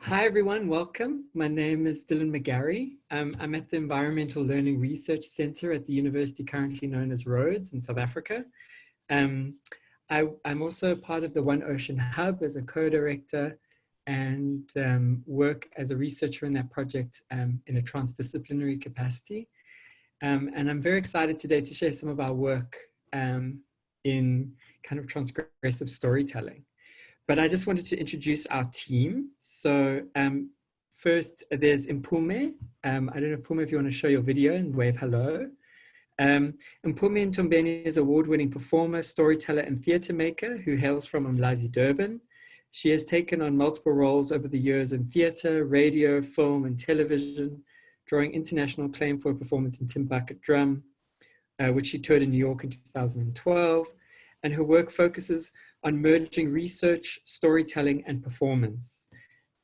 Hi everyone, welcome. My name is Dylan McGarry. I'm at the Environmental Learning Research Centre at the university currently known as Rhodes in South Africa. Um, I'm also part of the One Ocean Hub as a co-director and work as a researcher in that project in a transdisciplinary capacity. And I'm very excited today to share some of our work in kind of transgressive storytelling. But I just wanted to introduce our team. So first, there's Mpumi. I don't know, Mpumi, if you want to show your video and wave hello. Mpumi Ntombeni is an award-winning performer, storyteller, and theatre maker who hails from Umlazi, Durban. She has taken on multiple roles over the years in theatre, radio, film, and television, drawing international acclaim for a performance in Tim Bucket Drum, which she toured in New York in 2012. And her work focuses on merging research, storytelling, and performance.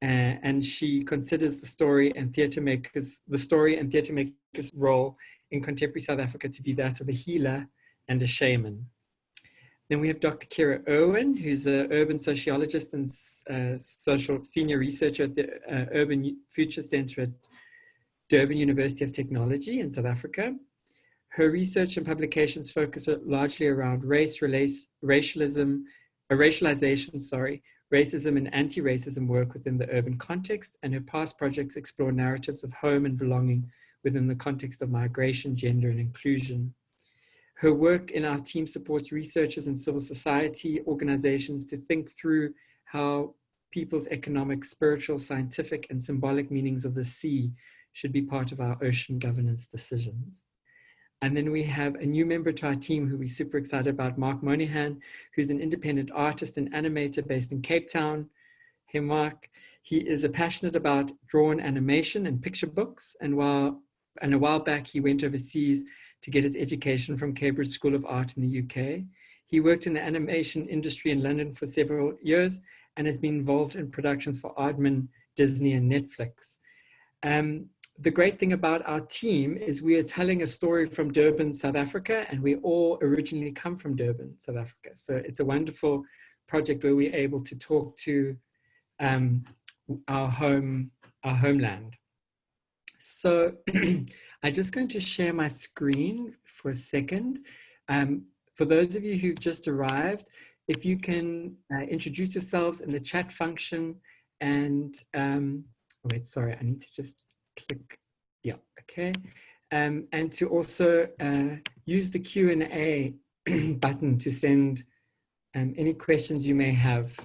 And she considers the story and theatre maker's role in contemporary South Africa to be that of a healer and a shaman. Then we have Dr. Kira Irwin, who's an urban sociologist and social senior researcher at the Urban Future Centre at Durban University of Technology in South Africa. Her research and publications focus largely around racialization, racism and anti-racism work within the urban context, and her past projects explore narratives of home and belonging within the context of migration, gender, and inclusion. Her work in our team supports researchers and civil society organizations to think through how people's economic, spiritual, scientific, and symbolic meanings of the sea should be part of our ocean governance decisions. And then we have a new member to our team who we're super excited about, Mark Moynihan, who's an independent artist and animator based in Cape Town. Hey, Mark. He is passionate about drawn animation and picture books. And a while back, he went overseas to get his education from Cambridge School of Art in the UK. He worked in the animation industry in London for several years and has been involved in productions for Aardman, Disney, and Netflix. The great thing about our team is we are telling a story from Durban, South Africa, and we all originally come from Durban, South Africa. So it's a wonderful project where we're able to talk to our homeland. So I'm just going to share my screen for a second. For those of you who've just arrived, if you can introduce yourselves in the chat function and, wait, sorry, I need to just click, yeah, okay. And to also use the Q&A button to send any questions you may have.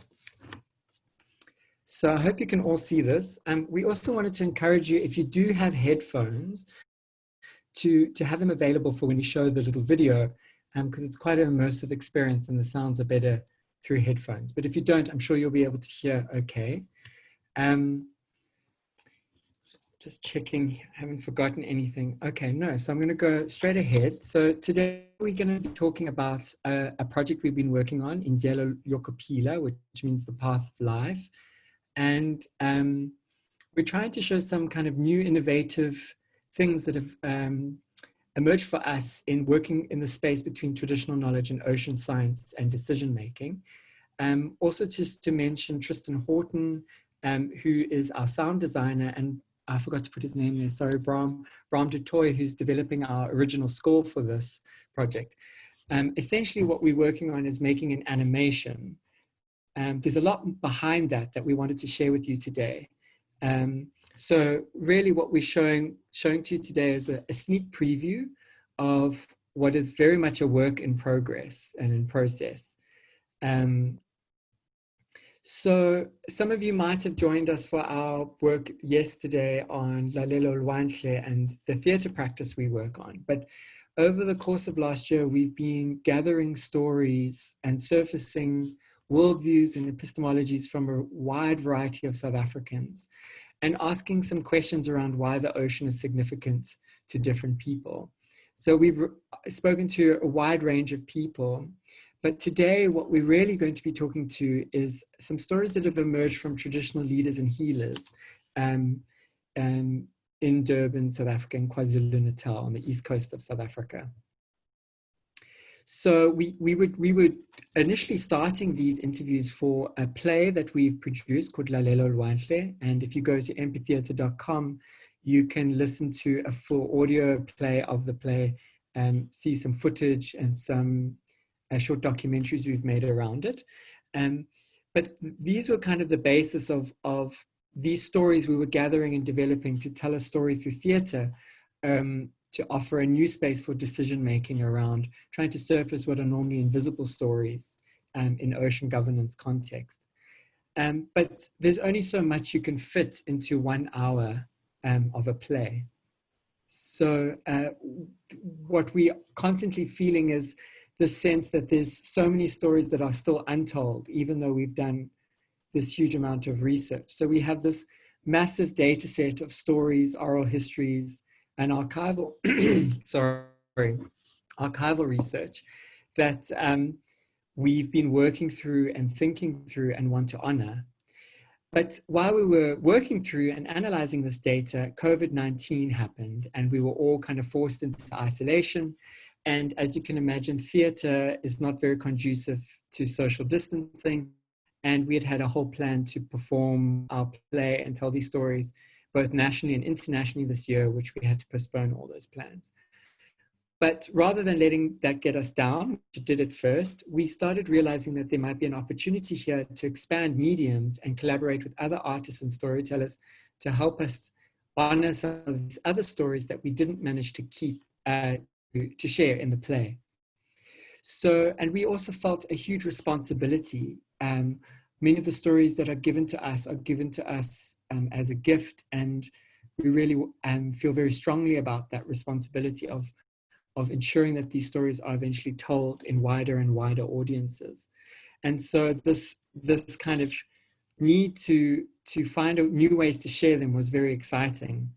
So I hope you can all see this. We also wanted to encourage you, if you do have headphones, to have them available for when we show the little video, because it's quite an immersive experience and the sounds are better through headphones. But if you don't, I'm sure you'll be able to hear okay. Just checking, I haven't forgotten anything. Okay, no, so I'm going to go straight ahead. So today we're going to be talking about a project we've been working on, Indlela, yokuphila, which means the path of life. And we're trying to show some kind of new innovative things that have emerged for us in working in the space between traditional knowledge and ocean science and decision making. Also just to mention Tristan Horton, who is our sound designer, and I forgot to put his name there, sorry, Bram Dutoy, who's developing our original score for this project. Essentially what we're working on is making an animation. There's a lot behind that we wanted to share with you today. So really what we're showing to you today is a sneak preview of what is very much a work in progress and in process. So some of you might have joined us for our work yesterday on Lalelo Lwanhle and the theatre practice we work on. But over the course of last year, we've been gathering stories and surfacing worldviews and epistemologies from a wide variety of South Africans and asking some questions around why the ocean is significant to different people. So we've spoken to a wide range of people. But today, what we're really going to be talking to is some stories that have emerged from traditional leaders and healers in Durban, South Africa, and KwaZulu-Natal on the east coast of South Africa. So we would initially starting these interviews for a play that we've produced called Lalelo Lwantle. And if you go to empathytheatre.com, you can listen to a full audio play of the play and see some footage and some short documentaries we've made around it. But these were kind of the basis of these stories we were gathering and developing to tell a story through theatre, to offer a new space for decision-making around trying to surface what are normally invisible stories in ocean governance context. But there's only so much you can fit into 1 hour of a play. So what we are constantly feeling is the sense that there's so many stories that are still untold, even though we've done this huge amount of research. So we have this massive data set of stories, oral histories, and archival, archival research that we've been working through and thinking through and want to honor. But while we were working through and analyzing this data, COVID-19 happened, and we were all kind of forced into isolation. And as you can imagine, theatre is not very conducive to social distancing. And we had a whole plan to perform our play and tell these stories, both nationally and internationally this year, which we had to postpone all those plans. But rather than letting that get us down, which it did at first, we started realizing that there might be an opportunity here to expand mediums and collaborate with other artists and storytellers to help us honor some of these other stories that we didn't manage to keep to share in the play. So, and we also felt a huge responsibility. Many of the stories that are given to us as a gift, and we really feel very strongly about that responsibility of ensuring that these stories are eventually told in wider and wider audiences. And so this kind of need to find new ways to share them was very exciting.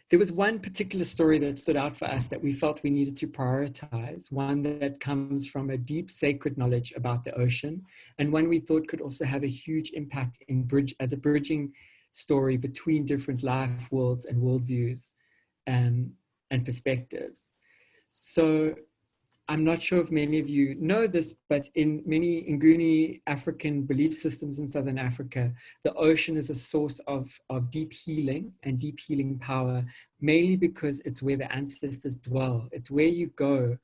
There was one particular story that stood out for us that we felt we needed to prioritize, one that comes from a deep sacred knowledge about the ocean, and one we thought could also have a huge impact as a bridging story between different life worlds and worldviews and perspectives. So I'm not sure if many of you know this, but in many Nguni African belief systems in Southern Africa, the ocean is a source of deep healing and deep healing power, mainly because it's where the ancestors dwell. It's where you go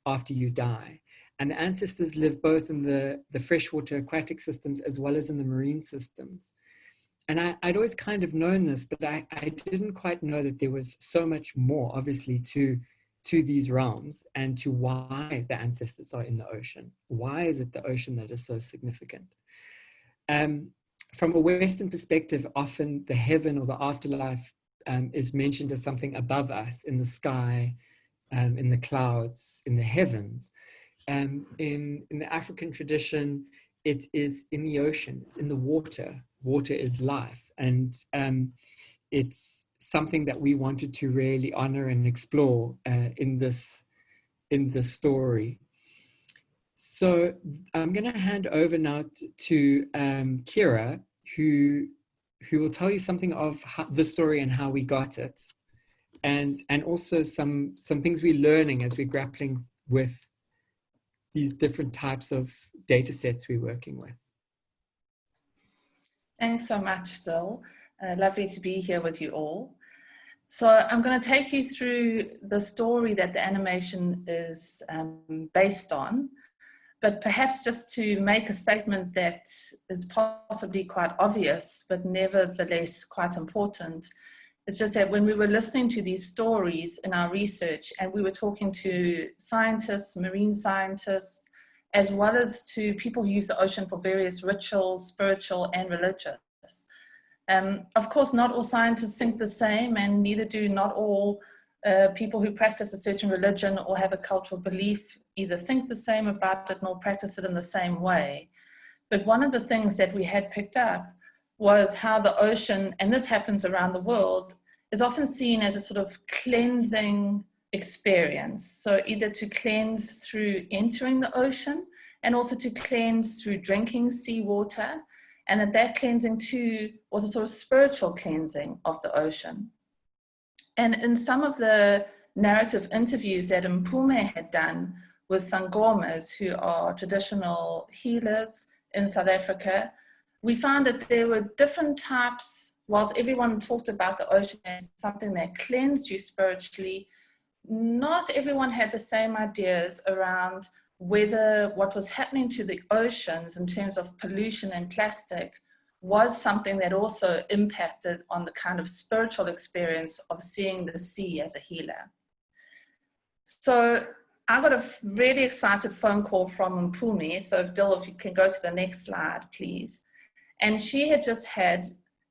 after you die. And the ancestors live both in the freshwater aquatic systems as well as in the marine systems. And I'd always kind of known this, but I didn't quite know that there was so much more, obviously, to these realms and to why the ancestors are in the ocean. Why is it the ocean that is so significant? From a Western perspective, often the heaven or the afterlife is mentioned as something above us, in the sky, in the clouds, in the heavens. In the African tradition, it is in the ocean, it's in the water. Water is life. And it's something that we wanted to really honor and explore in this story. So I'm going to hand over now to Kira, who will tell you something of the story and how we got it, and also some things we're learning as we're grappling with these different types of data sets we're working with. Thanks so much, Dill. Lovely to be here with you all. So I'm going to take you through the story that the animation is based on, but perhaps just to make a statement that is possibly quite obvious, but nevertheless quite important. It's just that when we were listening to these stories in our research, and we were talking to scientists, marine scientists, as well as to people who use the ocean for various rituals, spiritual and religious. Of course, not all scientists think the same, and neither do not all people who practice a certain religion or have a cultural belief either think the same about it nor practice it in the same way. But one of the things that we had picked up was how the ocean, and this happens around the world, is often seen as a sort of cleansing experience. So either to cleanse through entering the ocean, and also to cleanse through drinking seawater, and that cleansing too was a sort of spiritual cleansing of the ocean. And in some of the narrative interviews that Mpume had done with sangomas, who are traditional healers in South Africa, we found that there were different types. Whilst everyone talked about the ocean as something that cleansed you spiritually, not everyone had the same ideas around whether what was happening to the oceans in terms of pollution and plastic was something that also impacted on the kind of spiritual experience of seeing the sea as a healer. So I got a really excited phone call from Mpumi. So if you can go to the next slide, please. And she had just had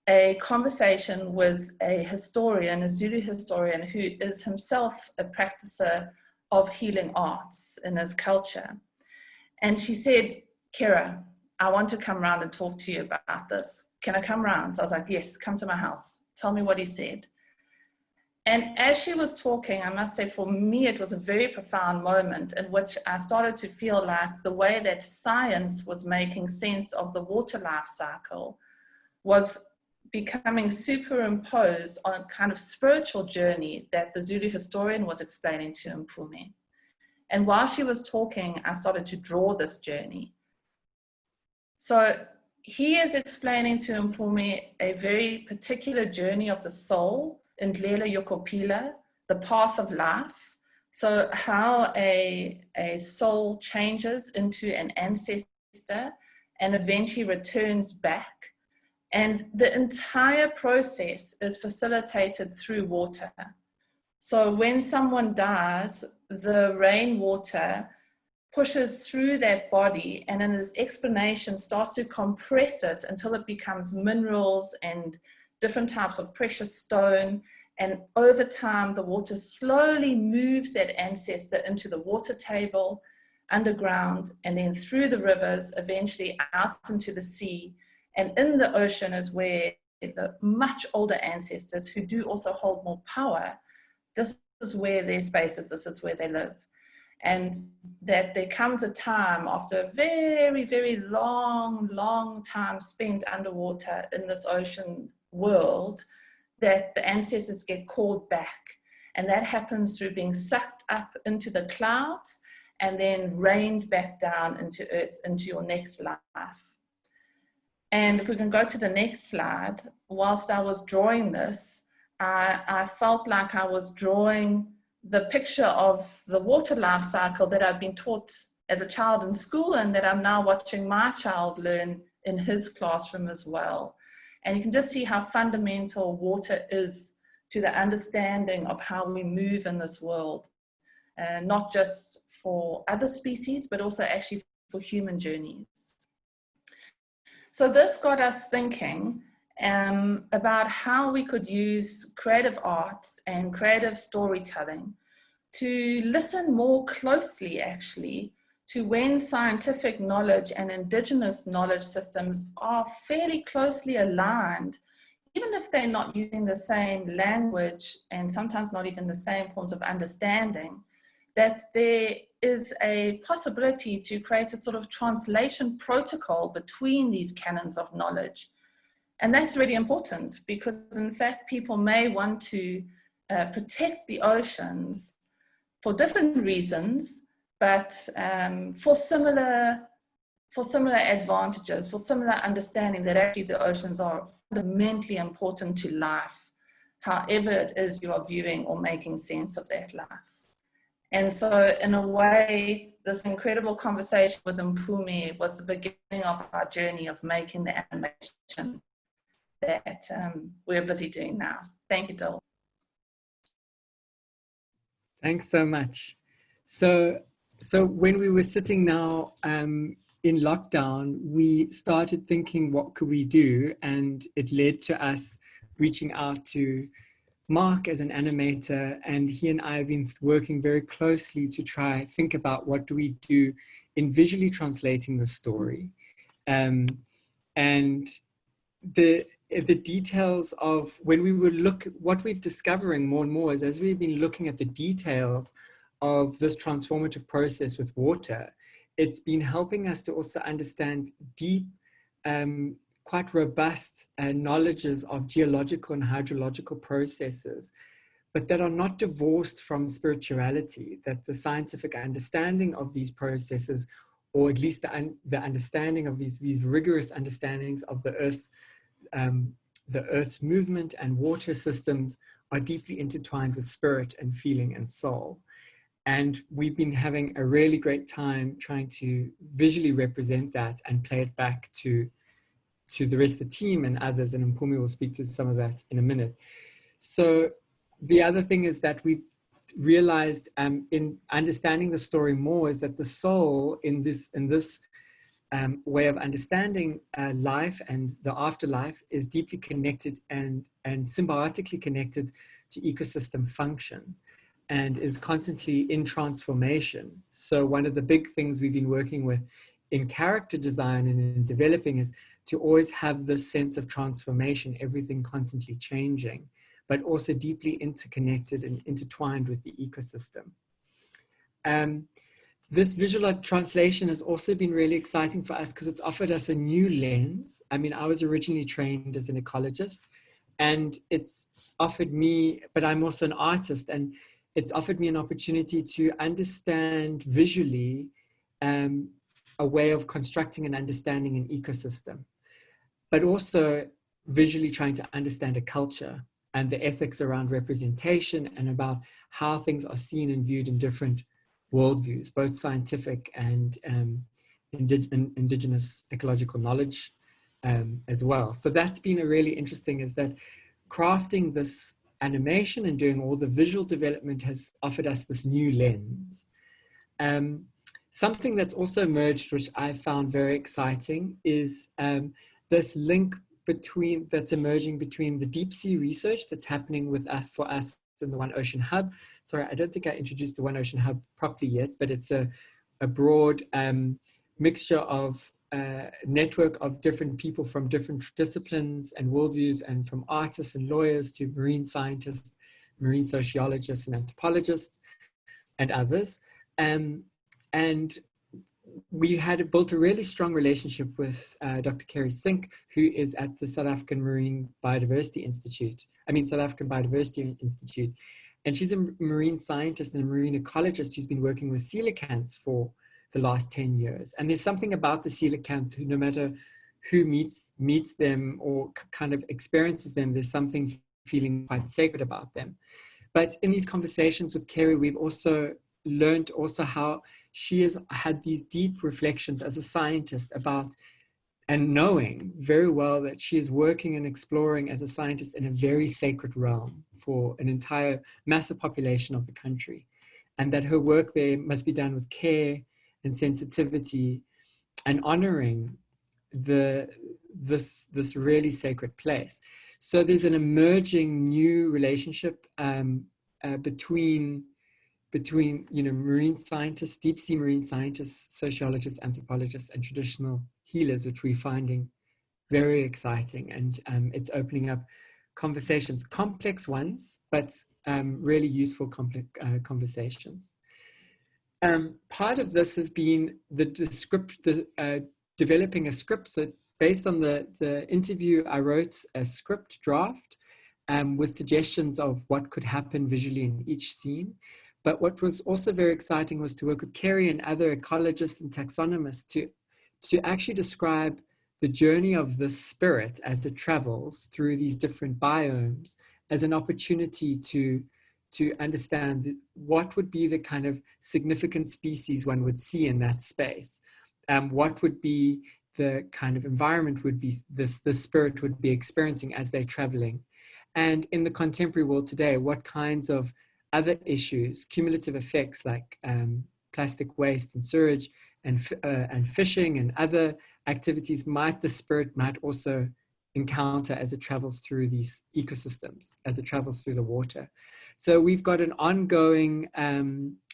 a conversation with a historian, a Zulu historian, who is himself a practicer of healing arts in his culture. And she said, Kira, I want to come round and talk to you about this. Can I come round? So I was like, yes, come to my house. Tell me what he said. And as she was talking, I must say, for me, it was a very profound moment in which I started to feel like the way that science was making sense of the water life cycle was becoming superimposed on a kind of spiritual journey that the Zulu historian was explaining to Mpumi. And while she was talking, I started to draw this journey. So he is explaining to Mpumi a very particular journey of the soul, Indlela, yokuphila, the path of life. So how a soul changes into an ancestor and eventually returns back. And the entire process is facilitated through water. So when someone dies, the rainwater pushes through that body and in his explanation starts to compress it until it becomes minerals and different types of precious stone. And over time, the water slowly moves that ancestor into the water table, underground, and then through the rivers, eventually out into the sea. And in the ocean is where the much older ancestors, who do also hold more power, this is where their space is, this is where they live. And that there comes a time after a very, very long time spent underwater in this ocean world, that the ancestors get called back. And that happens through being sucked up into the clouds and then rained back down into earth, into your next life. And if we can go to the next slide, whilst I was drawing this, I felt like I was drawing the picture of the water life cycle that I've been taught as a child in school and that I'm now watching my child learn in his classroom as well. And you can just see how fundamental water is to the understanding of how we move in this world, not just for other species, but also actually for human journeys. So this got us thinking about how we could use creative arts and creative storytelling to listen more closely, actually, to when scientific knowledge and indigenous knowledge systems are fairly closely aligned, even if they're not using the same language and sometimes not even the same forms of understanding, that there is a possibility to create a sort of translation protocol between these canons of knowledge. And that's really important because, in fact, people may want to protect the oceans for different reasons, but for similar advantages, for similar understanding that actually the oceans are fundamentally important to life, however it is you are viewing or making sense of that life. And so in a way, this incredible conversation with Mpumi was the beginning of our journey of making the animation that we're busy doing now. Thank you, Dil. Thanks so much. So when we were sitting now in lockdown, we started thinking, what could we do? And it led to us reaching out to Mark as an animator, and he and I have been working very closely to try think about what do we do in visually translating the story. And the details of when we were what we're discovering more and more is as we've been looking at the details of this transformative process with water, it's been helping us to also understand deep, quite robust knowledges of geological and hydrological processes, but that are not divorced from spirituality, that the scientific understanding of these processes, or at least the understanding of these rigorous understandings of the Earth's movement and water systems are deeply intertwined with spirit and feeling and soul. And we've been having a really great time trying to visually represent that and play it back to the rest of the team and others. And Mpumi will speak to some of that in a minute. So the other thing is that we realized in understanding the story more is that the soul in this way of understanding life and the afterlife is deeply connected and symbiotically connected to ecosystem function, and is constantly in transformation. So one of the big things we've been working with in character design and in developing is to always have this sense of transformation, everything constantly changing, but also deeply interconnected and intertwined with the ecosystem. This visual translation has also been really exciting for us because it's offered us a new lens. I mean, I was originally trained as an ecologist, and it's offered me, but I'm also an artist, and it's offered me an opportunity to understand visually a way of constructing and understanding an ecosystem, but also visually trying to understand a culture and the ethics around representation and about how things are seen and viewed in different worldviews, both scientific and indigenous ecological knowledge as well. So that's been a really interesting, is that crafting this animation and doing all the visual development has offered us this new lens. Something that's also emerged, which I found very exciting, is this link that's emerging between the deep sea research that's happening with us, for us in the One Ocean Hub. Sorry, I don't think I introduced the One Ocean Hub properly yet, but it's a broad mixture of network of different people from different disciplines and worldviews, and from artists and lawyers to marine scientists, marine sociologists and anthropologists and others. And we had built a really strong relationship with Dr. Kerry Sink, who is at the South African Biodiversity Institute. And she's a marine scientist and a marine ecologist who's been working with coelacanths for the last 10 years. And there's something about the coelacanth who, no matter who meets them or kind of experiences them, there's something feeling quite sacred about them. But in these conversations with Kerry, we've also learned how she has had these deep reflections as a scientist about, and knowing very well that she is working and exploring as a scientist in a very sacred realm for an entire massive population of the country, and that her work there must be done with care and sensitivity and honoring this really sacred place. So there's an emerging new relationship between marine scientists, deep sea marine scientists, sociologists, anthropologists, and traditional healers, which we're finding very exciting. And it's opening up conversations, complex ones, but really useful conversations. Part of this has been developing a script. So based on the interview, I wrote a script draft with suggestions of what could happen visually in each scene. But what was also very exciting was to work with Kerry and other ecologists and taxonomists to actually describe the journey of the spirit as it travels through these different biomes as an opportunity to understand what would be the kind of significant species one would see in that space. What would be the kind of environment would be the spirit would be experiencing as they're traveling. And in the contemporary world today, what kinds of other issues, cumulative effects like plastic waste and sewage and fishing and other activities the spirit might also encounter as it travels through these ecosystems, as it travels through the water. So we've got an ongoing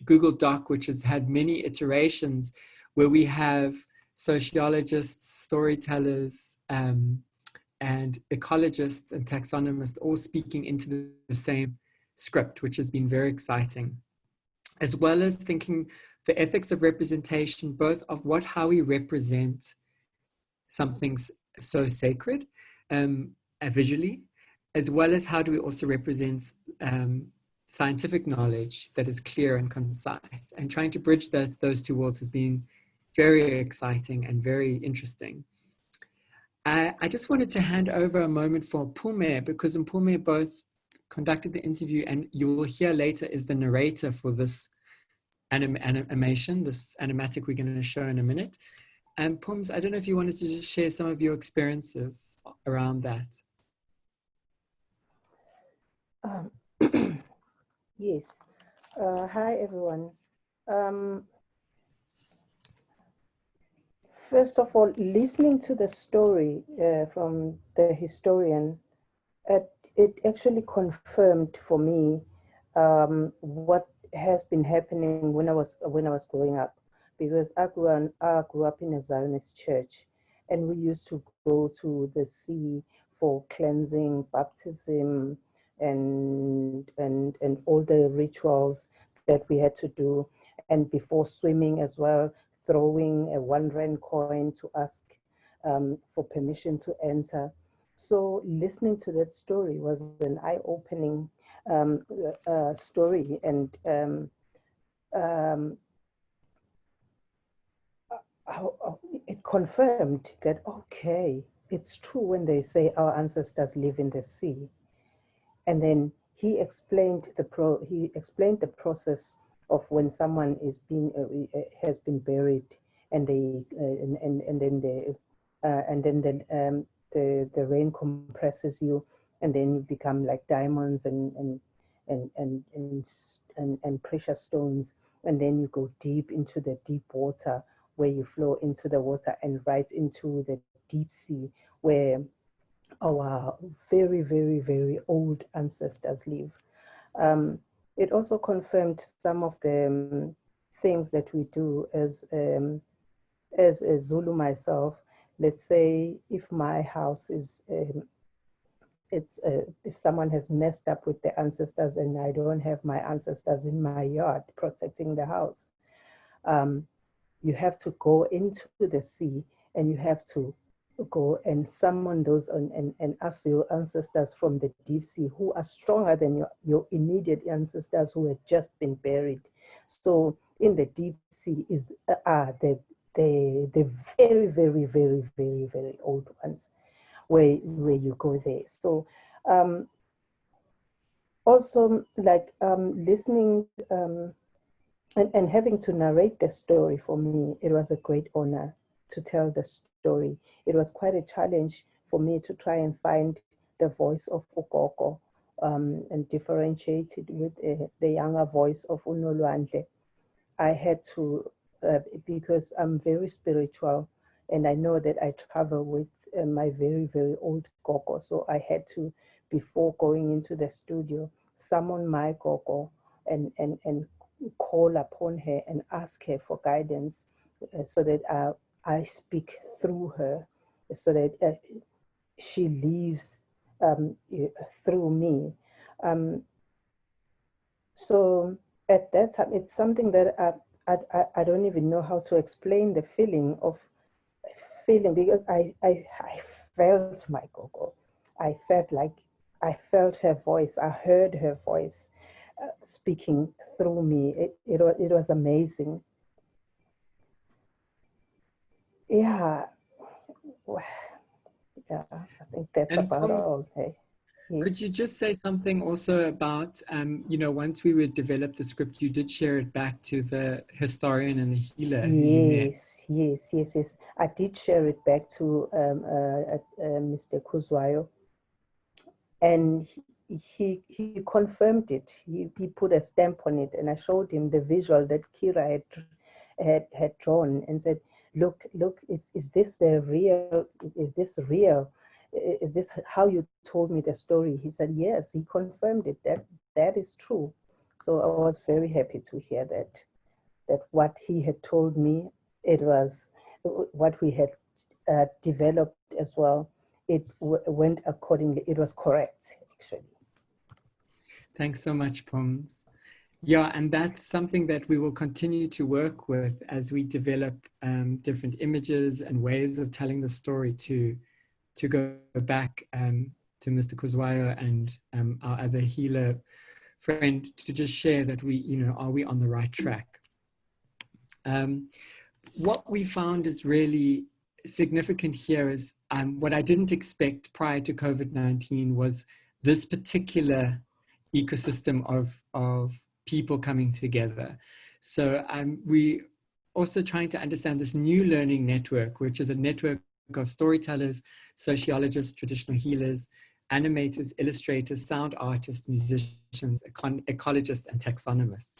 Google Doc, which has had many iterations, where we have sociologists, storytellers, and ecologists and taxonomists all speaking into the same script, which has been very exciting, as well as thinking the ethics of representation, both of how we represent something so sacred visually, as well as how do we also represent scientific knowledge that is clear and concise. And trying to bridge those two worlds has been very exciting and very interesting. I just wanted to hand over a moment for Pume, because Pume both conducted the interview, and you will hear later is the narrator for this animation, this animatic we're going to show in a minute. And Pums, I don't know if you wanted to just share some of your experiences around that. Yes. Hi, everyone. First of all, listening to the story from the historian, it actually confirmed for me what has been happening when I was growing up, because I grew up in a Zionist church, and we used to go to the sea for cleansing, baptism, and all the rituals that we had to do, and before swimming as well, throwing a 1 rand coin to ask for permission to enter. So listening to that story was an eye-opening story, and it confirmed that, okay, it's true when they say our ancestors live in the sea. And then he explained the process of when someone is has been buried, and they the rain compresses you, and then you become like diamonds and precious stones, and then you go deep into the deep water, where you flow into the water and right into the deep sea, where our very, very, very old ancestors live. It also confirmed some of the things that we do as a Zulu myself. Let's say if my house is, if someone has messed up with the ancestors and I don't have my ancestors in my yard protecting the house, you have to go into the sea, and you have to go and summon those and ask your ancestors from the deep sea, who are stronger than your immediate ancestors who had just been buried. So in the deep sea is the very, very, very, very, very old ones, where you go there. So also, like listening and having to narrate the story, for me, it was a great honor to tell the story. It was quite a challenge for me to try and find the voice of Ukoko and differentiate it with the younger voice of Unolwandle. I had to, because I'm very spiritual, and I know that I travel with my very, very old Gogo. So I had to, before going into the studio, summon my Gogo and call upon her and ask her for guidance, so that I speak through her, so that she lives through me. So at that time, it's something that I don't even know how to explain the feeling, because I felt my Gogo. I felt her voice. I heard her voice speaking through me. It was amazing. Yeah. Yeah, I think that's about all. Hey. Yes. Could you just say something also about, once we would develop the script, you did share it back to the historian and the healer who you met. Yes. I did share it back to Mr. Kuzwayo, and he confirmed it. He put a stamp on it, and I showed him the visual that Kira had drawn, and said, look, is this real? Is this real? Is this how you told me the story? He said, yes. He confirmed it, that is true. So I was very happy to hear that what he had told me, it was what we had developed as well. It went accordingly. It was correct, actually. Thanks so much, Pums. Yeah, and that's something that we will continue to work with as we develop different images and ways of telling the story to go back to Mr. Kuzwayo and our other healer friend to just share that we, are we on the right track? What we found is really significant here is what I didn't expect prior to COVID-19 was this particular ecosystem of people coming together. So we also trying to understand this new learning network, which is a network of storytellers, sociologists, traditional healers, animators, illustrators, sound artists, musicians, ecologists, and taxonomists.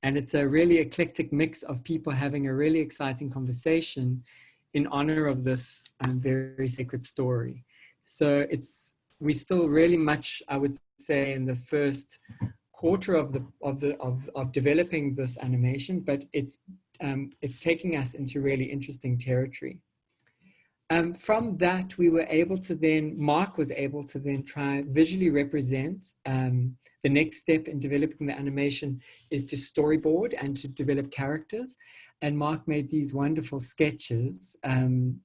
And it's a really eclectic mix of people having a really exciting conversation in honor of this very sacred story. So we still really much, I would say, in the first quarter of developing this animation, but it's taking us into really interesting territory. From that, we were able to then, Mark was able to then try visually represent. The next step in developing the animation is to storyboard and to develop characters. And Mark made these wonderful sketches in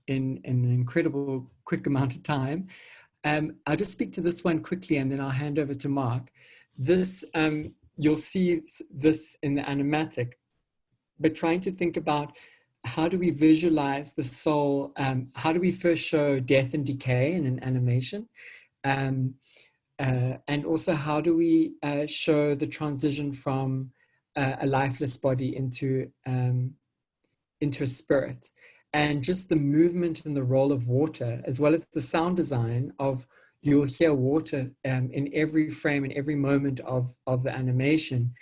an incredible quick amount of time. I'll just speak to this one quickly and then I'll hand over to Mark. This, you'll see this in the Animatic, but trying to think about how do we visualize the soul? How do we first show death and decay in an animation? And also how do we show the transition from a lifeless body into a spirit? And just the movement and the role of water, as well as the sound design of, you'll hear water in every frame, in every moment of the animation.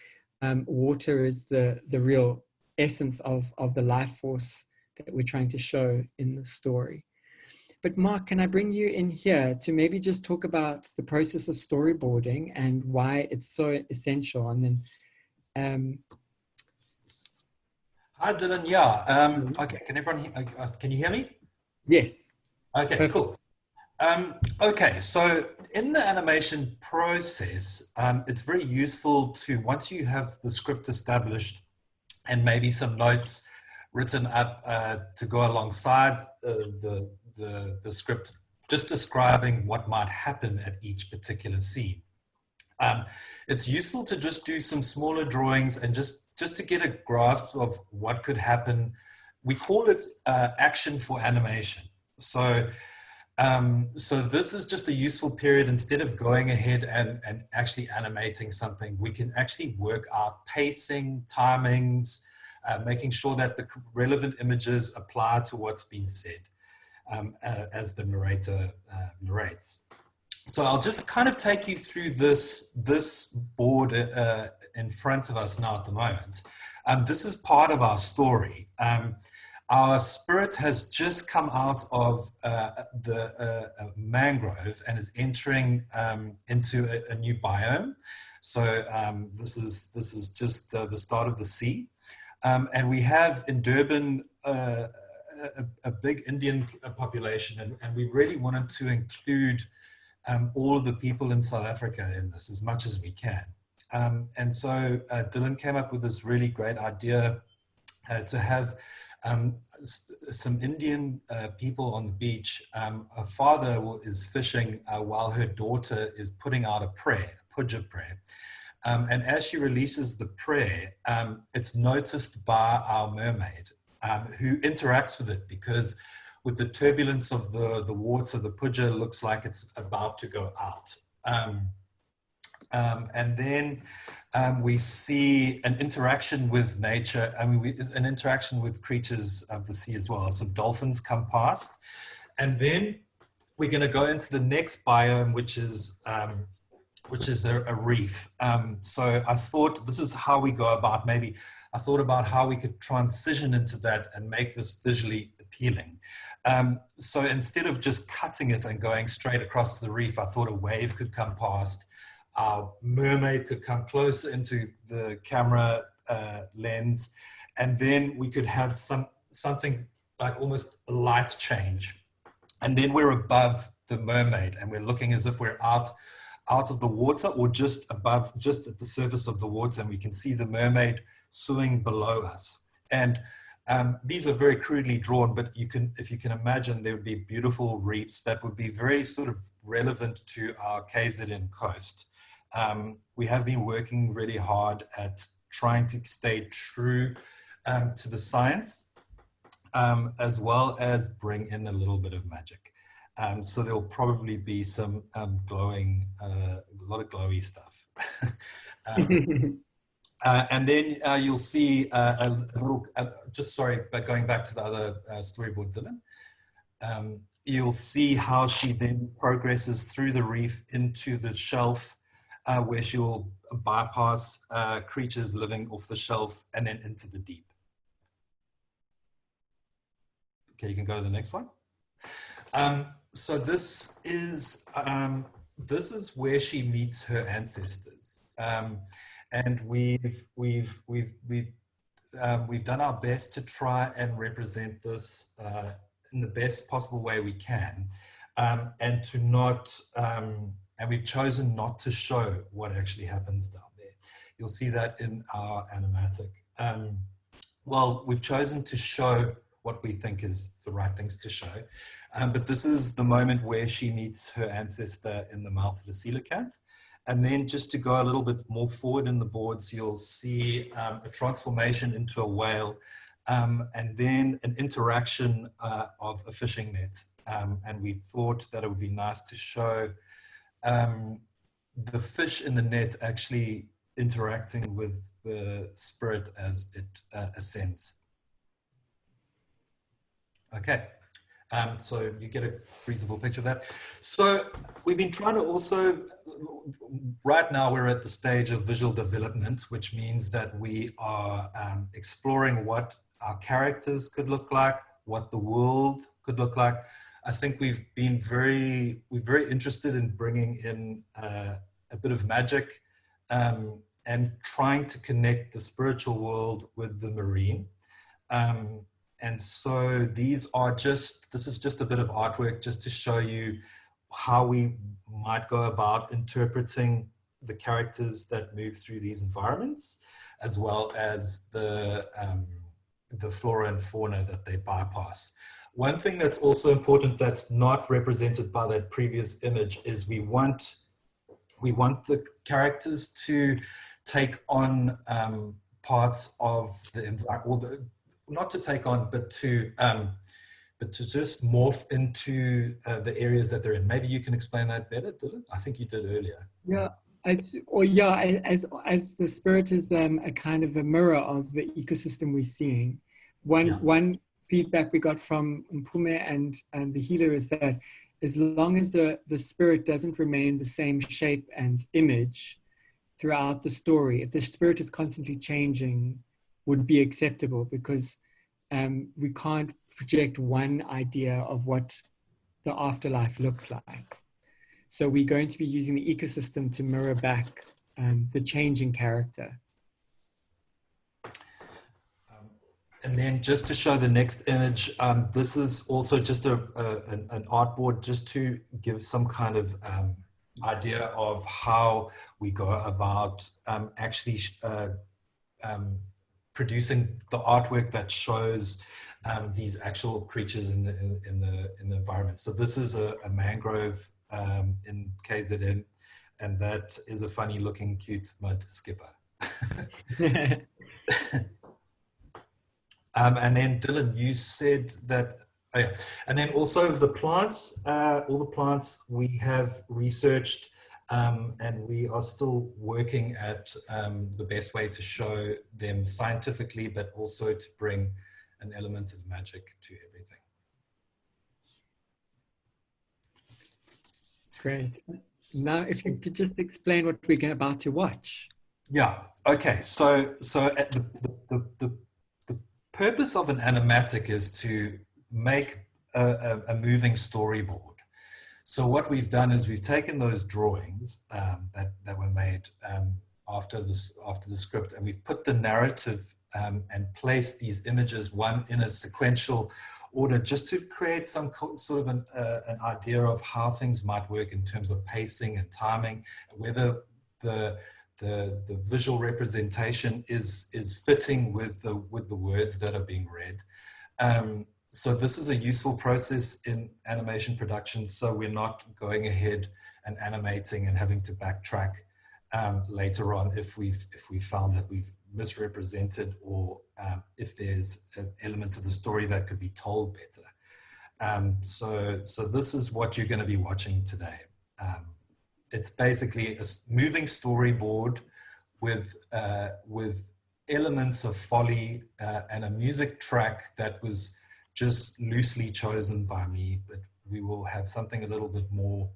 Water is the real essence of the life force that we're trying to show in the story. But Mark, can I bring you in here to maybe just talk about the process of storyboarding and why it's so essential? And then Hi Dylan, yeah. Okay, can you hear me? Yes. Okay, Perfect. cool. Okay, so in the animation process, it's very useful to, once you have the script established and maybe some notes written up to go alongside the script, just describing what might happen at each particular scene. It's useful to just do some smaller drawings and just to get a grasp of what could happen. We call it action for animation. So this is just a useful period. Instead of going ahead and actually animating something, we can actually work out pacing, timings, making sure that the relevant images apply to what's been said as the narrator narrates. So I'll just kind of take you through this board in front of us now at the moment. This is part of our story. Our spirit has just come out of the mangrove and is entering into a new biome. So this is just the start of the sea. And we have in Durban a big Indian population, and we really wanted to include all of the people in South Africa in this as much as we can. And so Dylan came up with this really great idea to have some Indian people on the beach. Her father is fishing while her daughter is putting out a prayer, a puja prayer. And as she releases the prayer, it's noticed by our mermaid, who interacts with it, because with the turbulence of the water, the puja looks like it's about to go out. And then we see an interaction with nature. I mean, an interaction with creatures of the sea as well. Some dolphins come past. And then we're going to go into the next biome, which is a reef. So I thought this is how we go about, I thought about how we could transition into that and make this visually appealing. So instead of just cutting it and going straight across the reef, I thought a wave could come past. Our mermaid could come closer into the camera lens, and then we could have something like almost a light change. And then we're above the mermaid and we're looking as if we're out of the water, or just above, just at the surface of the water, and we can see the mermaid swimming below us. And these are very crudely drawn, but if you can imagine, there would be beautiful reefs that would be very sort of relevant to our KZN coast. We have been working really hard at trying to stay true to the science, as well as bring in a little bit of magic. So there'll probably be some glowing, a lot of glowy stuff. And then you'll see a little, just sorry, but going back to the other storyboard, Dylan, you'll see how she then progresses through the reef into the shelf, where she will bypass creatures living off the shelf and then into the deep. Okay, you can go to the next one. So this is where she meets her ancestors. And we've done our best to try and represent this in the best possible way we can, and to not, and we've chosen not to show what actually happens down there. You'll see that in our animatic. Well, we've chosen to show what we think is the right things to show, but this is the moment where she meets her ancestor in the mouth of a coelacanth. And then just to go a little bit more forward in the boards, you'll see a transformation into a whale, and then an interaction of a fishing net. And we thought that it would be nice to show the fish in the net actually interacting with the spirit as it ascends. Okay. So you get a reasonable picture of that. So we've been trying to also, right now we're at the stage of visual development, which means that we are exploring what our characters could look like, what the world could look like. I think we're very interested in bringing in a bit of magic, and trying to connect the spiritual world with the marine. And so this is just a bit of artwork just to show you how we might go about interpreting the characters that move through these environments, as well as the flora and fauna that they bypass. One thing that's also important that's not represented by that previous image is we want the characters to take on parts of the environment, not to take on, but to just morph into the areas that they're in. Maybe you can explain that better, Dylan? I think you did earlier. Yeah, as the spirit is a kind of a mirror of the ecosystem we're seeing. One feedback we got from Mpume and the healer is that as long as the spirit doesn't remain the same shape and image throughout the story, if the spirit is constantly changing, would be acceptable, because we can't project one idea of what the afterlife looks like. So we're going to be using the ecosystem to mirror back the changing character. And then just to show the next image, this is also just an artboard just to give some kind of idea of how we go about actually producing the artwork that shows these actual creatures in the environment. So this is a mangrove in KZN, and that is a funny looking cute mud skipper. And then Dylan, you said that, oh yeah. And then also the plants, all the plants we have researched, and we are still working at the best way to show them scientifically, but also to bring an element of magic to everything. Great. Now, if you could just explain what we're about to watch. Yeah. Okay. So at the purpose of an animatic is to make a moving storyboard. So what we've done is we've taken those drawings that were made after the script, and we've put the narrative and placed these images one in a sequential order, just to create some sort of an idea of how things might work in terms of pacing and timing, whether the visual representation is fitting with the words that are being read. So this is a useful process in animation production, so we're not going ahead and animating and having to backtrack later on if we found that we've misrepresented, or if there's an element of the story that could be told better. So this is what you're going to be watching today. It's basically a moving storyboard with elements of folly and a music track that was just loosely chosen by me, but we will have something a little bit more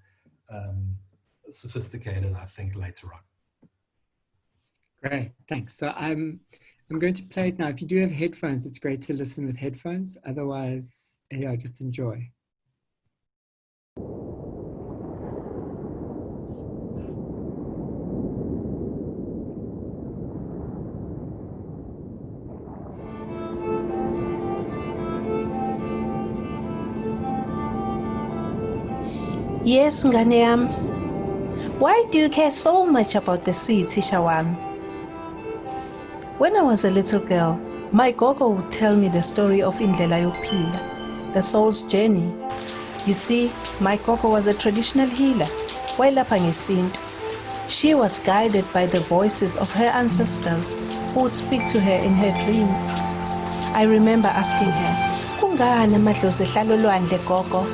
sophisticated, I think, later on. Great, thanks. So I'm going to play it now. If you do have headphones, it's great to listen with headphones. Otherwise, yeah, just enjoy. Yes, ngane yami. Why do you care so much about the sea, Tisha wami? When I was a little girl, my gogo would tell me the story of Indlela, yokuphila, the soul's journey. You see, my gogo was a traditional healer. Wayelapha ngesintu. She was guided by the voices of her ancestors who would speak to her in her dream. I remember asking her, "Kungani amadlozi ehlala olwandle, gogo?"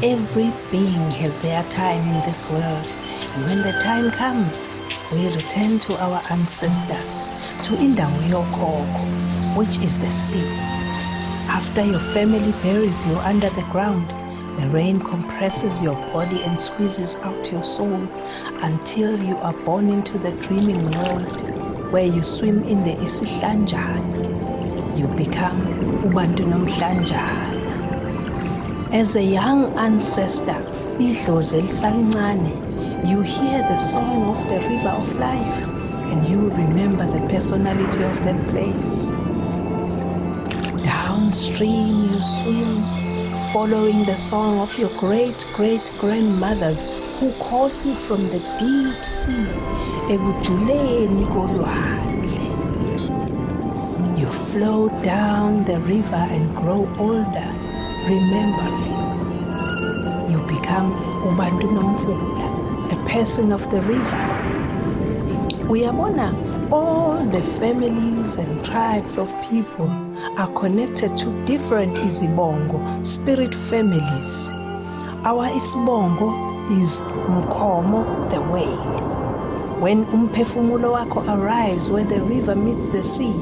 Every being has their time in this world, and when the time comes, we return to our ancestors, to Indawo yokhokho, which is the sea. After your family buries you under the ground, the rain compresses your body and squeezes out your soul until you are born into the dreaming world, where you swim in the isihlanjana. You become ubantu nomhlanjana. As a young ancestor, idlozi elisalincane, you hear the song of the river of life, and you remember the personality of that place. Downstream you swim, following the song of your great-great-grandmothers who called you from the deep sea, ekujuleni kolwandle. You flow down the river and grow older, remembering. You become ubantu nomfula, a person of the river. Uyabona, all the families and tribes of people are connected to different izibongo, spirit families. Our isibongo is Mkomo, the whale. When umphefumulo wako arrives where the river meets the sea,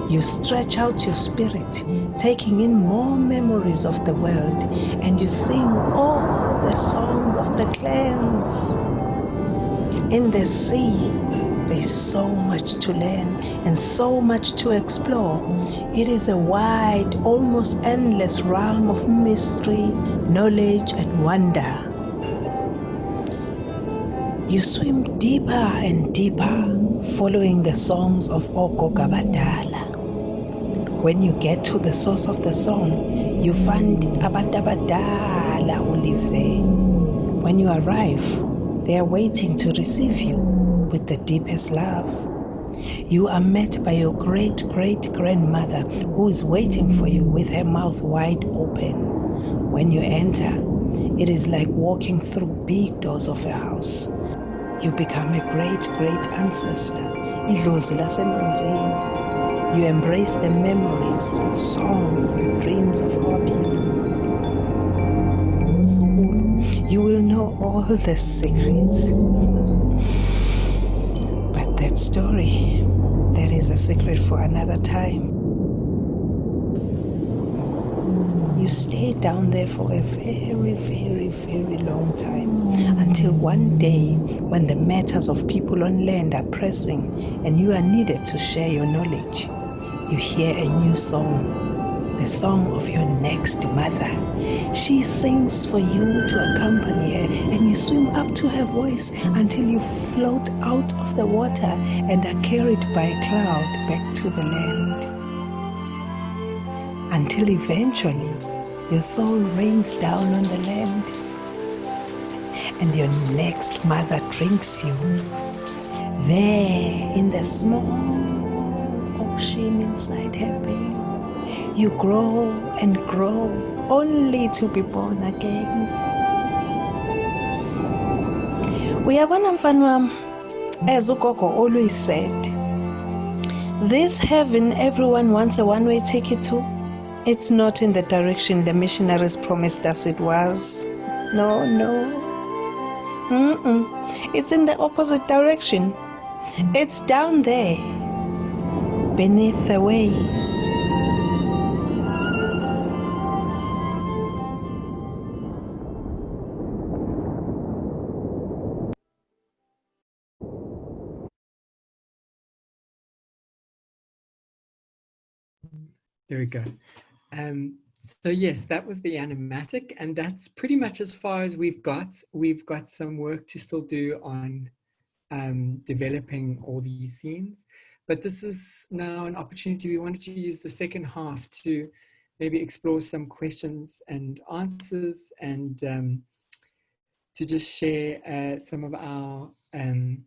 you stretch out your spirit, taking in more memories of the world, and you sing all the songs of the clans. In the sea, there's so much to learn and so much to explore. It is a wide, almost endless realm of mystery, knowledge, and wonder. You swim deeper and deeper, following the songs of Ogoga Badala. When you get to the source of the song, you find Abantu Abadala who live there. When you arrive, they are waiting to receive you with the deepest love. You are met by your great-great-grandmother who is waiting for you with her mouth wide open. When you enter, it is like walking through big doors of a house. You become a great ancestor. Idlozi lasemanzini. You embrace the memories, songs, and dreams of our people. Zulu, you will know all the secrets. But that story, that is a secret for another time. You stay down there for a very long time, until one day when the matters of people on land are pressing and you are needed to share your knowledge, you hear a new song, the song of your next mother. She sings for you to accompany her, and you swim up to her voice until you float out of the water and are carried by a cloud back to the land. Until eventually your soul rains down on the land and your next mother drinks you. There in the small ocean inside her belly, you grow and grow only to be born again. Uyabona mfana wami, as ugogo always said, this heaven everyone wants a one-way ticket to, it's not in the direction the missionaries promised us it was. No, no. It's in the opposite direction. It's down there, beneath the waves. There we go. So yes, that was the animatic, and that's pretty much as far as we've got. We've got some work to still do on developing all these scenes, but this is now an opportunity. We wanted to use the second half to maybe explore some questions and answers, and to just share some of our and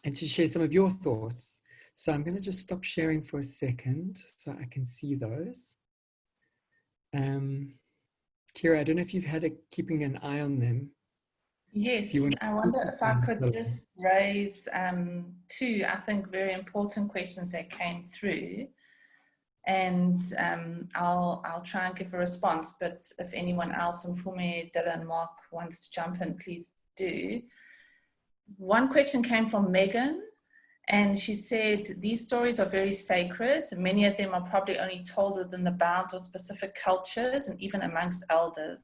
to share some of your thoughts. So I'm going to just stop sharing for a second so I can see those. Kira, I don't know if you've had keeping an eye on them. Yes, I wonder if I could just raise two, I think, very important questions that came through, and I'll try and give a response, but if anyone else, Mpumi, Indlela and Mark, wants to jump in, please do. One question came from Megan, and she said, these stories are very sacred. Many of them are probably only told within the bounds of specific cultures and even amongst elders.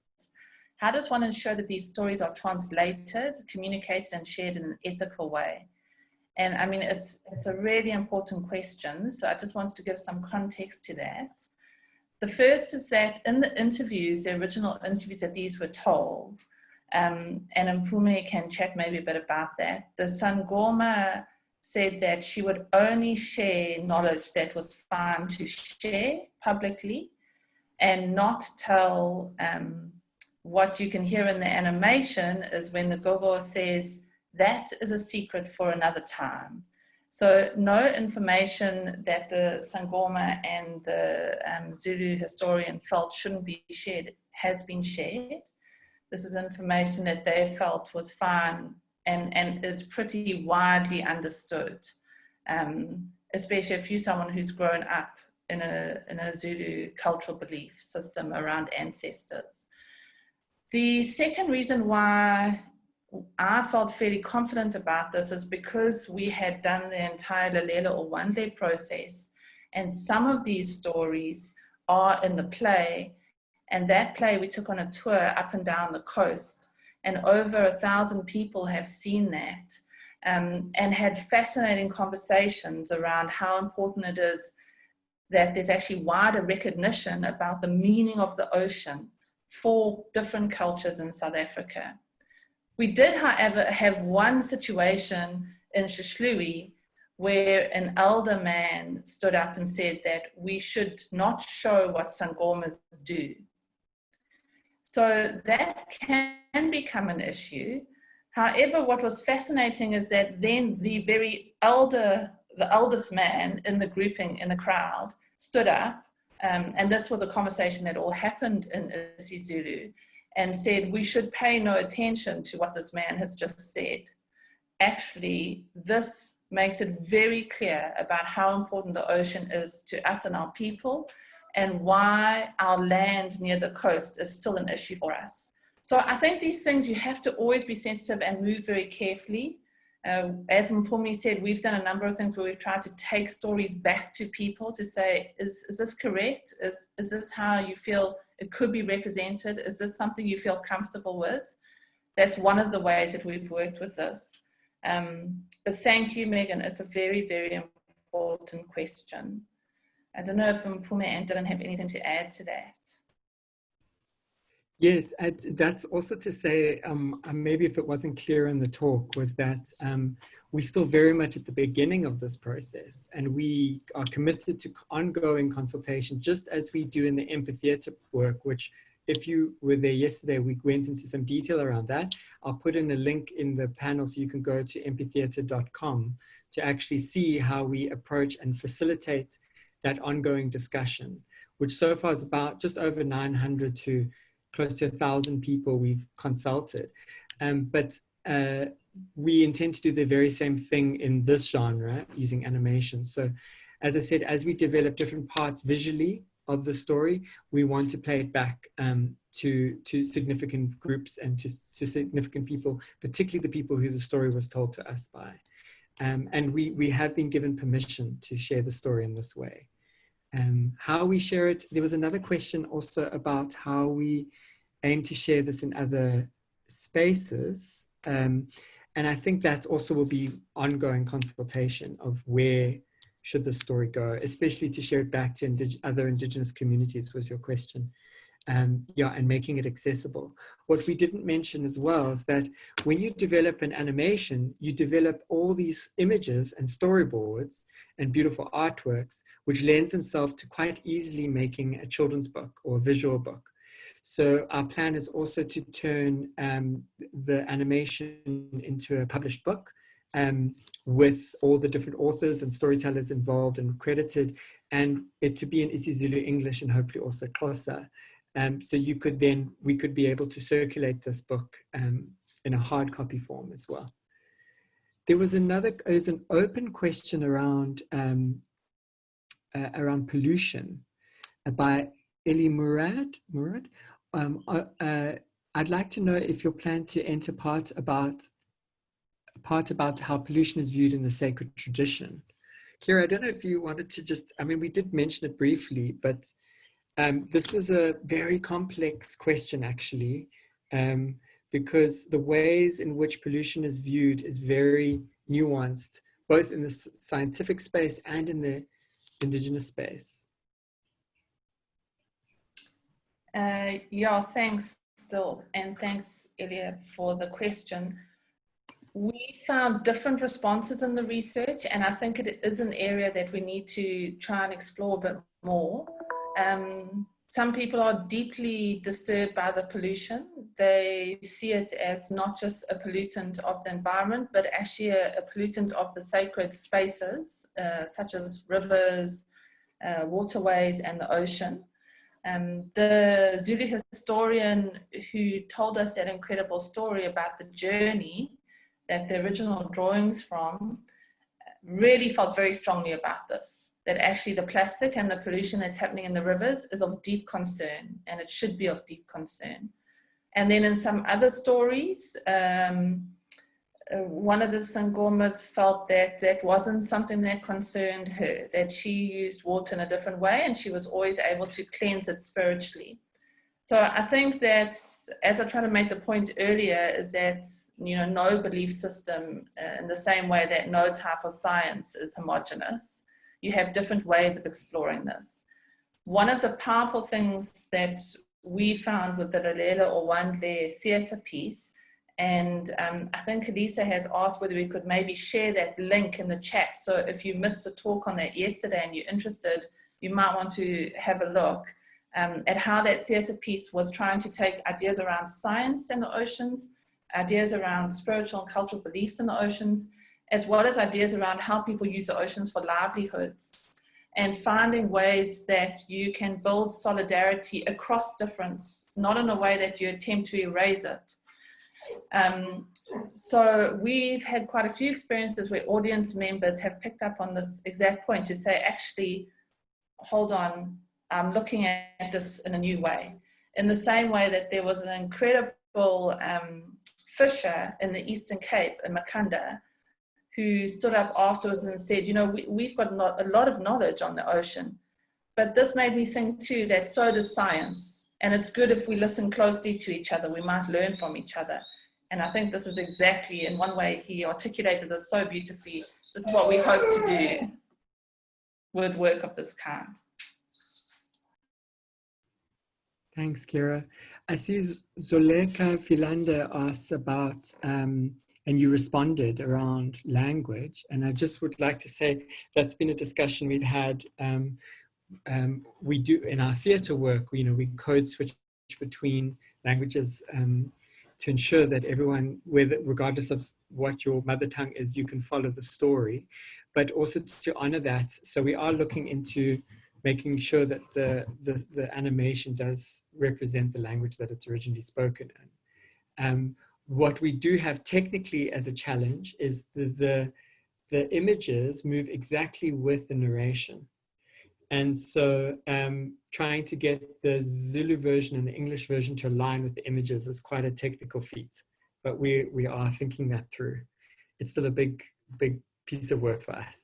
How does one ensure that these stories are translated, communicated, and shared in an ethical way? And I mean, it's a really important question. So I just wanted to give some context to that. The first is that in the interviews, the original interviews that these were told, and Mpumi can chat maybe a bit about that, the Sangoma said that she would only share knowledge that was fine to share publicly, and not tell. What you can hear in the animation is when the gogo says, that is a secret for another time. So no information that the Sangoma and the Zulu historian felt shouldn't be shared has been shared. This is information that they felt was fine, and it's pretty widely understood, especially if you're someone who's grown up in a Zulu cultural belief system around ancestors. The second reason why I felt fairly confident about this is because we had done the entire Lalela or One Day process, and some of these stories are in the play, and that play we took on a tour up and down the coast, and over 1,000 people have seen that, and had fascinating conversations around how important it is that there's actually wider recognition about the meaning of the ocean for different cultures in South Africa. We did, however, have one situation in Shishlui where an elder man stood up and said that we should not show what Sangomas do. So that can become an issue. However, what was fascinating is that then the very eldest man in the grouping, in the crowd, stood up, and this was a conversation that all happened in isiZulu, and said we should pay no attention to what this man has just said. Actually, this makes it very clear about how important the ocean is to us and our people, and why our land near the coast is still an issue for us. So I think these things, you have to always be sensitive and move very carefully. As Mpumi said, we've done a number of things where we've tried to take stories back to people to say, is this correct? Is this how you feel it could be represented? Is this something you feel comfortable with? That's one of the ways that we've worked with this. But thank you, Megan. It's a very, very important question. I don't know if Mpumi and Dylan have anything to add to that. Yes, that's also to say, maybe if it wasn't clear in the talk, was that we're still very much at the beginning of this process, and we are committed to ongoing consultation, just as we do in the amphitheater work, which if you were there yesterday, we went into some detail around that. I'll put in a link in the panel so you can go to amphitheater.com to actually see how we approach and facilitate that ongoing discussion, which so far is about just over 900 to close to 1,000 people we've consulted. But we intend to do the very same thing in this genre using animation. So as I said, as we develop different parts visually of the story, we want to play it back to significant groups and to significant people, particularly the people who the story was told to us by. And we have been given permission to share the story in this way. How we share it, there was another question also about how we aim to share this in other spaces. And I think that also will be ongoing consultation of where should the story go, especially to share it back to other indigenous communities was your question. Yeah, and making it accessible. What we didn't mention as well is that when you develop an animation, you develop all these images and storyboards and beautiful artworks, which lends themselves to quite easily making a children's book or a visual book. So our plan is also to turn the animation into a published book with all the different authors and storytellers involved and credited, and it to be in isiZulu English and hopefully also Xhosa. So we could be able to circulate this book in a hard copy form as well. There's an open question around pollution by Eli Murad. I'd like to know if you plan to enter part about how pollution is viewed in the sacred tradition. Kira, I don't know if you wanted to just, I mean, we did mention it briefly, but this is a very complex question actually, because the ways in which pollution is viewed is very nuanced, both in the scientific space and in the indigenous space. Yeah, thanks, Still, and thanks, Elia, for the question. We found different responses in the research, and I think it is an area that we need to try and explore a bit more. Some people are deeply disturbed by the pollution. They see it as not just a pollutant of the environment, but actually a pollutant of the sacred spaces, such as rivers, waterways, and the ocean. The Zulu historian who told us that incredible story about the journey that the original drawings from really felt very strongly about this, that actually the plastic and the pollution that's happening in the rivers is of deep concern, and it should be of deep concern. And then in some other stories, one of the Sangomas felt that that wasn't something that concerned her, that she used water in a different way and she was always able to cleanse it spiritually. So I think that, as I tried to make the point earlier, is that, you know, no belief system, in the same way that no type of science is homogeneous, you have different ways of exploring this. One of the powerful things that we found with the Indlela or Wandle theatre piece, and I think Lisa has asked whether we could maybe share that link in the chat. So if you missed the talk on that yesterday and you're interested, you might want to have a look at how that theatre piece was trying to take ideas around science in the oceans, ideas around spiritual and cultural beliefs in the oceans, as well as ideas around how people use the oceans for livelihoods, and finding ways that you can build solidarity across difference, not in a way that you attempt to erase it. So we've had quite a few experiences where audience members have picked up on this exact point to say, actually, hold on, I'm looking at this in a new way. In the same way that there was an incredible fisher in the Eastern Cape, in Makanda, who stood up afterwards and said, you know, we've got a lot of knowledge on the ocean, but this made me think too that so does science. And it's good if we listen closely to each other, we might learn from each other. And I think this is exactly, in one way, he articulated this so beautifully. This is what we hope to do with work of this kind. Thanks, Kira. I see Zoleka Filanda asks about, and you responded around language. And I just would like to say that's been a discussion we've had. We do in our theatre work, you know, we code switch between languages to ensure that everyone, regardless of what your mother tongue is, you can follow the story, but also to honor that. So we are looking into making sure that the animation does represent the language that it's originally spoken in. what we do have technically as a challenge is the images move exactly with the narration. And so trying to get the Zulu version and the English version to align with the images is quite a technical feat, but we are thinking that through. It's still a big piece of work for us.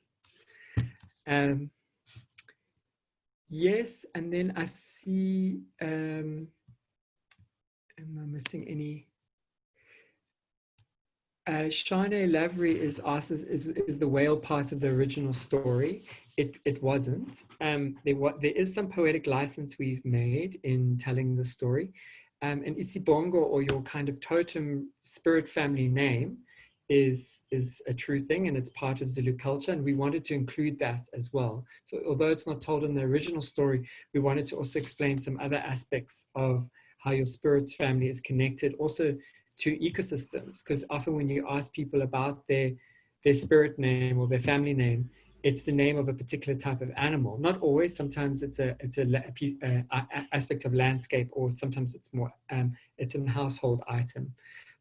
Yes, and then I see, am I missing any? Shane Lavery is asked, is the whale part of the original story? It wasn't. There is some poetic license we've made in telling the story. And Isibongo, or your kind of totem spirit family name, is a true thing, and it's part of Zulu culture, and we wanted to include that as well. So although it's not told in the original story, we wanted to also explain some other aspects of how your spirit's family is connected also to ecosystems, because often when you ask people about their spirit name or their family name, it's the name of a particular type of animal. Not always. Sometimes it's a aspect of landscape, or sometimes it's more it's a household item.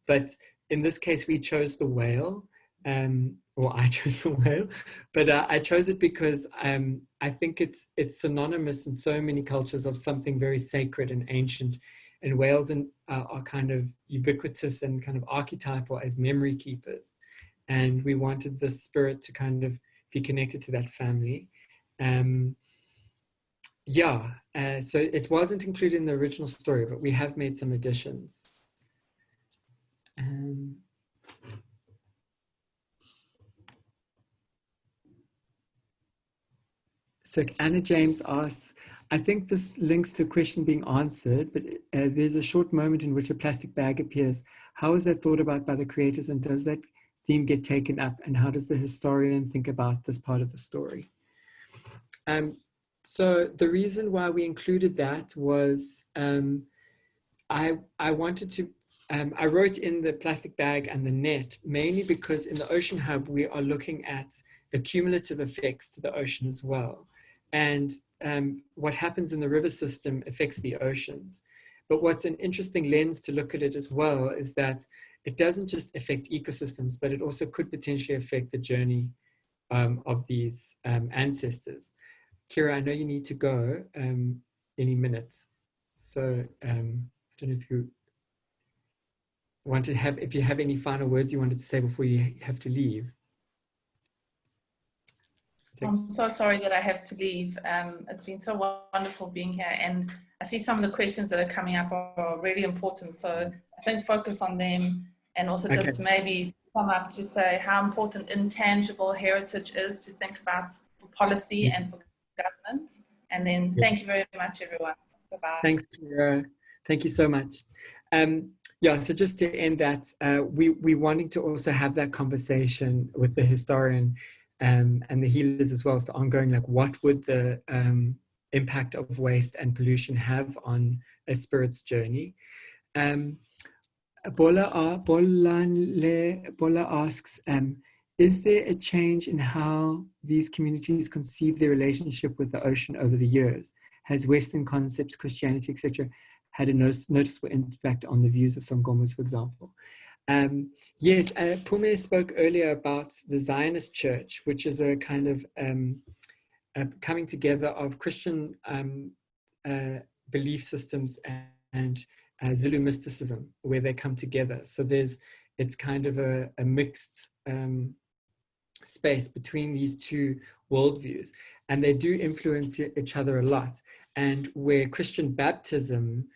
But in this case, we chose the whale, or I chose the whale, but I chose it because I think it's synonymous in so many cultures of something very sacred and ancient. And whales are kind of ubiquitous and kind of archetypal as memory keepers. And we wanted the spirit to kind of be connected to that family. So it wasn't included in the original story, but we have made some additions. So Anna James asks, I think this links to a question being answered, but there's a short moment in which a plastic bag appears. How is that thought about by the creators, and does that theme get taken up, and how does the historian think about this part of the story? So the reason why we included that was I wanted to, I wrote in the plastic bag and the net, mainly because in the Ocean Hub, we are looking at the cumulative effects to the ocean as well. And what happens in the river system affects the oceans. But what's an interesting lens to look at it as well is that it doesn't just affect ecosystems, but it also could potentially affect the journey of these ancestors. Kira, I know you need to go any minutes. So I don't know if you want to have, if you have any final words you wanted to say before you have to leave. I'm so sorry that I have to leave. It's been so wonderful being here, and I see some of the questions that are coming up are really important. So I think focus on them, and also just maybe come up to say how important intangible heritage is to think about for policy and for governance. And then thank you very much, everyone. Bye-bye. Thanks, Kira. Thank you so much. So just to end that, we wanting to also have that conversation with the historian and the healers as well as the ongoing, like what would the impact of waste and pollution have on a spirit's journey. Bola asks, is there a change in how these communities conceive their relationship with the ocean over the years? Has Western concepts, Christianity, etc., had a noticeable impact on the views of some Gomas, for example? Yes, Pume spoke earlier about the Zionist Church, which is a kind of coming together of Christian belief systems and Zulu mysticism, where they come together. So it's kind of a mixed space between these two worldviews, and they do influence each other a lot. And where Christian baptism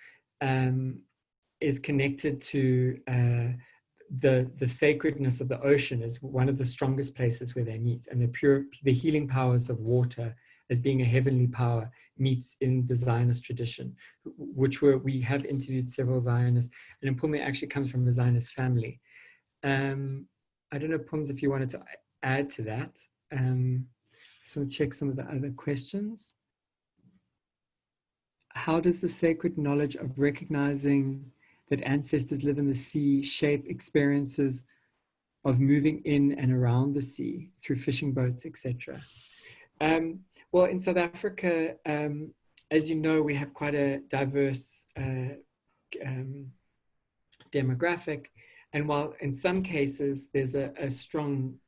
is connected to the sacredness of the ocean is one of the strongest places where they meet, and the healing powers of water as being a heavenly power meets in the Zionist tradition, which we have interviewed several Zionists, and Mpume actually comes from a Zionist family. I don't know, Pums, if you wanted to add to that. So we'll check some of the other questions. How does the sacred knowledge of recognizing that ancestors live in the sea shape experiences of moving in and around the sea through fishing boats, etc.? Well, in South Africa, as you know, we have quite a diverse demographic. And while in some cases there's a strong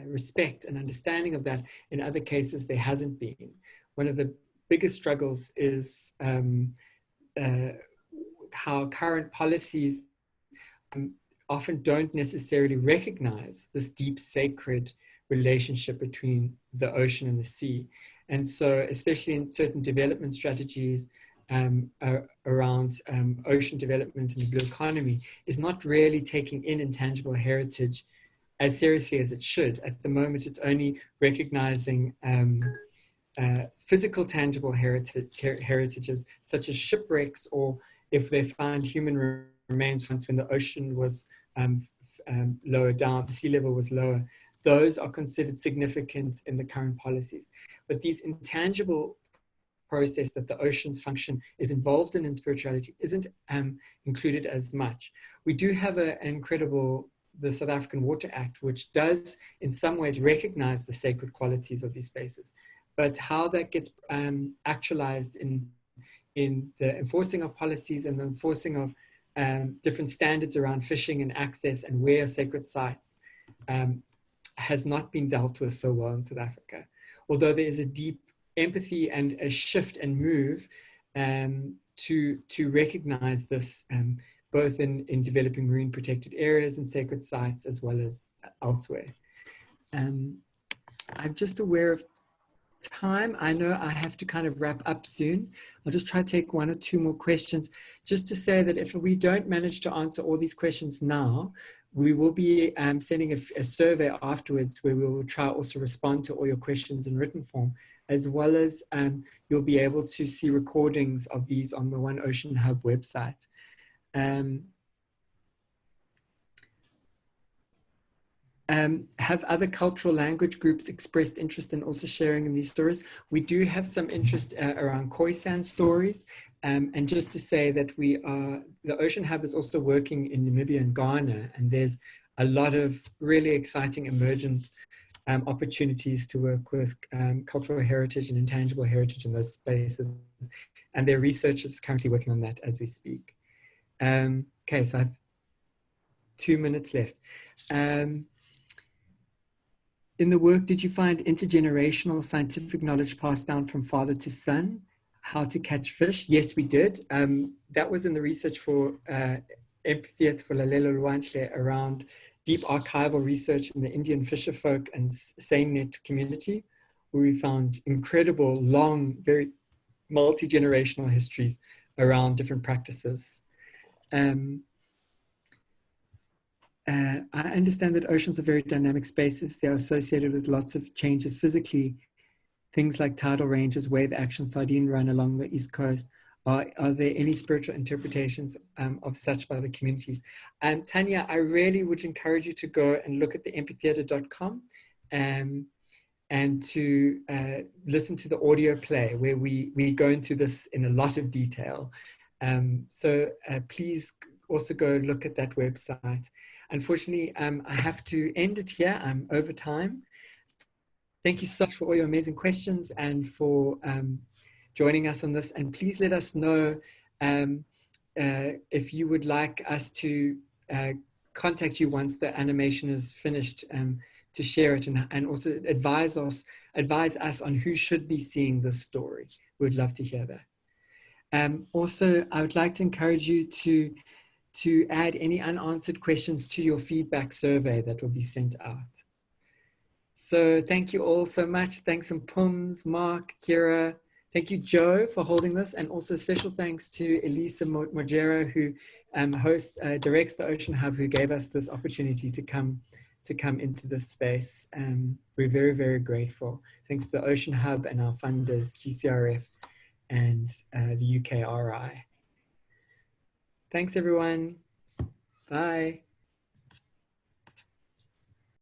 respect and understanding of that, in other cases there hasn't been. One of the biggest struggles is how current policies often don't necessarily recognize this deep sacred relationship between the ocean and the sea. And so, especially in certain development strategies around ocean development and the blue economy, is not really taking in intangible heritage as seriously as it should. At the moment, it's only recognizing physical tangible heritages, such as shipwrecks, or if they find human remains when the ocean was lower down, the sea level was lower. Those are considered significant in the current policies. But these intangible process that the ocean's function is involved in spirituality isn't included as much. We do have an incredible, the South African Water Act, which does in some ways recognize the sacred qualities of these spaces. But how that gets actualized in the enforcing of policies and the enforcing of different standards around fishing and access and where sacred sites has not been dealt with so well in South Africa. Although there is a deep empathy and a shift and move to recognize this both in developing marine protected areas and sacred sites as well as elsewhere. I'm just aware of time. I know I have to kind of wrap up soon. I'll just try to take one or two more questions, just to say that if we don't manage to answer all these questions now, we will be sending a survey afterwards where we will try also respond to all your questions in written form, as well as you'll be able to see recordings of these on the One Ocean Hub website. Have other cultural language groups expressed interest in also sharing in these stories? We do have some interest around Khoisan stories. And just to say that the Ocean Hub is also working in Namibia and Ghana, and there's a lot of really exciting emergent opportunities to work with cultural heritage and intangible heritage in those spaces. And their research is currently working on that as we speak. Okay, so I have 2 minutes left. In the work, did you find intergenerational scientific knowledge passed down from father to son? How to catch fish? Yes, we did. That was in the research for Empathias for Lalelo Lwantle around deep archival research in the Indian fisher folk and seine net community, where we found incredible, long, very multi-generational histories around different practices. I understand that oceans are very dynamic spaces. They are associated with lots of changes physically, things like tidal ranges, wave action, sardine run along the East Coast. Are there any spiritual interpretations of such by the communities? Tanya, I really would encourage you to go and look at the empathytheater.com and to listen to the audio play where we go into this in a lot of detail. So please also go look at that website. Unfortunately, I have to end it here. I'm over time. Thank you so much for all your amazing questions and for joining us on this. And please let us know if you would like us to contact you once the animation is finished to share it and also advise us on who should be seeing this story. We'd love to hear that. Also, I would like to encourage you to add any unanswered questions to your feedback survey that will be sent out. So thank you all so much. Thanks Pums, Mark, Kira. Thank you, Joe, for holding this. And also special thanks to Elisa Mojera, who directs the Ocean Hub, who gave us this opportunity to come into this space. We're very, very grateful. Thanks to the Ocean Hub and our funders, GCRF and the UKRI. Thanks, everyone. Bye.